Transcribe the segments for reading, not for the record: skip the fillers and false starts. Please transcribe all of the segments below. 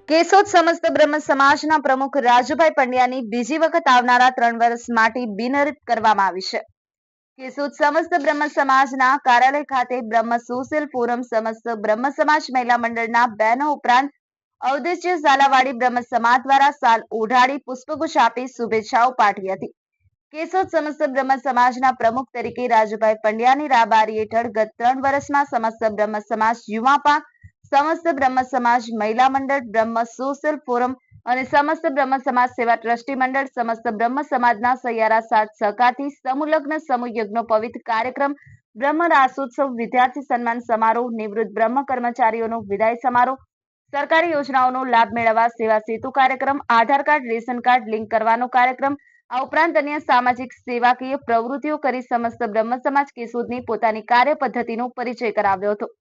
કેશોદ સમસ્ત બ્રહ્મ સમાજના પ્રમુખ રાજુભાઈ પંડ્યાની બીજી વખત આવનારા 3 વર્ષ માટે બિનહરીફ કરવામાં આવી છે. કેશોદ સમસ્ત બ્રહ્મ સમાજના કાર્યાલય ખાતે બ્રહ્મ સોશિયલ ફોરમ, સમસ્ત બ્રહ્મ સમાજ મહિલા મંડળના બહેનો ઉપરાંત અવધેશ્ય ઝાલાવાડી બ્રહ્મ સમાજ દ્વારા સાલ ઓઢાડી પુષ્પગુચ્છ આપી શુભેચ્છાઓ પાઠવી હતી. કેશોદ સમસ્ત બ્રહ્મ સમાજના પ્રમુખ તરીકે રાજુભાઈ પંડ્યાની રાહબારી હેઠળ ગત 3 વર્ષમાં સમસ્ત બ્રહ્મ સમાજ યુવા પાંખ, સમસ્ત બ્રહ્મ સમાજ મહિલા મંડળ, બ્રહ્મ સોશિયલ ફોરમ અને સમસ્ત બ્રહ્મ સમાજ સેવા ટ્રસ્ટી મંડળ, સમસ્ત બ્રહ્મ સમાજના સહિયારા સાથ સહકારથી સમૂહ લગ્ન, સમૂહ યજ્ઞનો પવિત્ર કાર્યક્રમ, બ્રહ્મ રાસોત્સવ, વિદ્યાર્થી સન્માન સમારોહ, નિવૃત્ત બ્રહ્મ કર્મચારીઓનો વિદાય સમારોહ, સરકારી યોજનાઓનો લાભ મેળવવા સેવા સેતુ કાર્યક્રમ, આધાર કાર્ડ, રેશન કાર્ડ લિંક કરવાનો કાર્યક્રમ, આ ઉપરાંત અન્ય સામાજિક સેવાકીય પ્રવૃત્તિઓ કરી સમસ્ત બ્રહ્મ સમાજ કેશોદની પોતાની કાર્ય પદ્ધતિનો પરિચય કરાવ્યો હતો.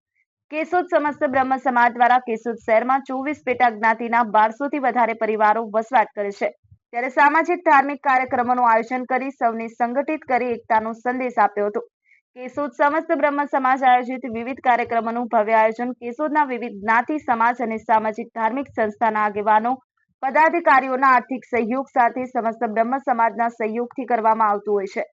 કેશોદ સમસ્ત બ્રહ્મ સમાજ દ્વારા કેશોદ શહેરમાં 24 પેટા જ્ઞાતિના 1200 થી વધારે પરિવારો વસવાટ કરે છે. ત્યારે સામાજિક ધાર્મિક કાર્યક્રમોનું આયોજન કરી સૌને સંગઠિત કરી એકતાનો સંદેશ આપ્યો હતો. કેશોદ સમસ્ત બ્રહ્મ સમાજ આયોજિત વિવિધ કાર્યક્રમોનું ભવ્ય આયોજન કેશોદના વિવિધ જ્ઞાતિ, સમાજ અને સામાજિક ધાર્મિક સંસ્થાના આગેવાનો, પદાધિકારીઓના આર્થિક સહયોગ સાથે સમસ્ત બ્રહ્મ સમાજના સહયોગથી કરવામાં આવતું હોય છે.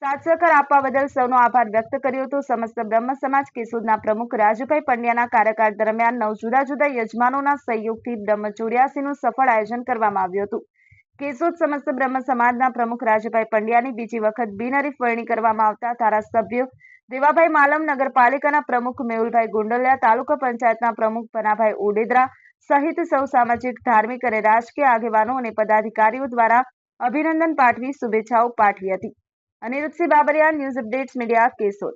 સાથ સહકાર આપવા બદલ સૌનો આભાર વ્યક્ત કર્યો હતો. સમસ્ત બ્રહ્મ સમાજ કેશોદના પ્રમુખ રાજુભાઈ પંડ્યાના કાર્યકાળ દરમિયાન 9 જુદા જુદા યજમાનોના સહયોગથી બ્રહ્મ 84નું સફળ આયોજન કરવામાં આવ્યું હતું. કેશોદ સમસ્ત બ્રહ્મ સમાજના પ્રમુખ રાજુભાઈ પંડ્યાની બીજી વખત બિનહરીફ વરણી કરવામાં આવતા ધારાસભ્ય દેવાભાઈ માલમ, નગરપાલિકાના પ્રમુખ મેહુલભાઈ ગોંડલિયા, તાલુકા પંચાયતના પ્રમુખ પનાભાઈ ઓડેદરા સહિત સૌ સામાજિક, ધાર્મિક અને રાજકીય આગેવાનો અને પદાધિકારીઓ દ્વારા અભિનંદન પાઠવી શુભેચ્છાઓ પાઠવી હતી. Aniruddhsinh Babariya, news updates media, Keshod.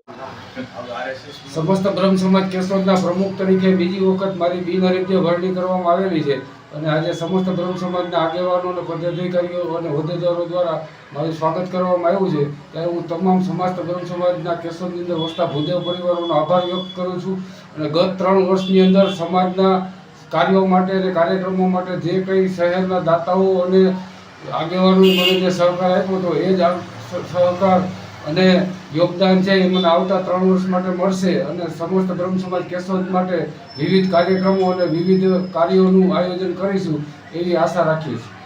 સમસ્ત બ્રહ્મ સમાજ કેશોદના પ્રમુખ તરીકે બીજી વખત મારી બિનહરીફ વરણી કરવામાં આવેલી છે અને આજે સમસ્ત બ્રહ્મ સમાજના આગેવાનો અને પદાધિકારીઓ અને હોદ્દેદારો દ્વારા મારું સ્વાગત કરવામાં આવ્યું છે. ત્યારે હું તમામ સમસ્ત બ્રહ્મ સમાજના કેશોદની અંદર વસતા ભૂદેવ પરિવારોનો આભાર વ્યક્ત કરું છું અને ગત 3 વર્ષની અંદર સમાજના કાર્યો માટે અને કાર્યક્રમો માટે જે કંઈ શહેરના દાતાઓ અને આગેવાનોએ મને જે સહકાર આપ્યો હતો એ જ સહકાર અને યોગદાન છે એ મને આવતા 3 વર્ષ માટે મળશે અને સમસ્ત બ્રહ્મ સમાજ કેશોદ માટે વિવિધ કાર્યક્રમો અને વિવિધ કાર્યોનું આયોજન કરીશું એવી આશા રાખીએ છીએ.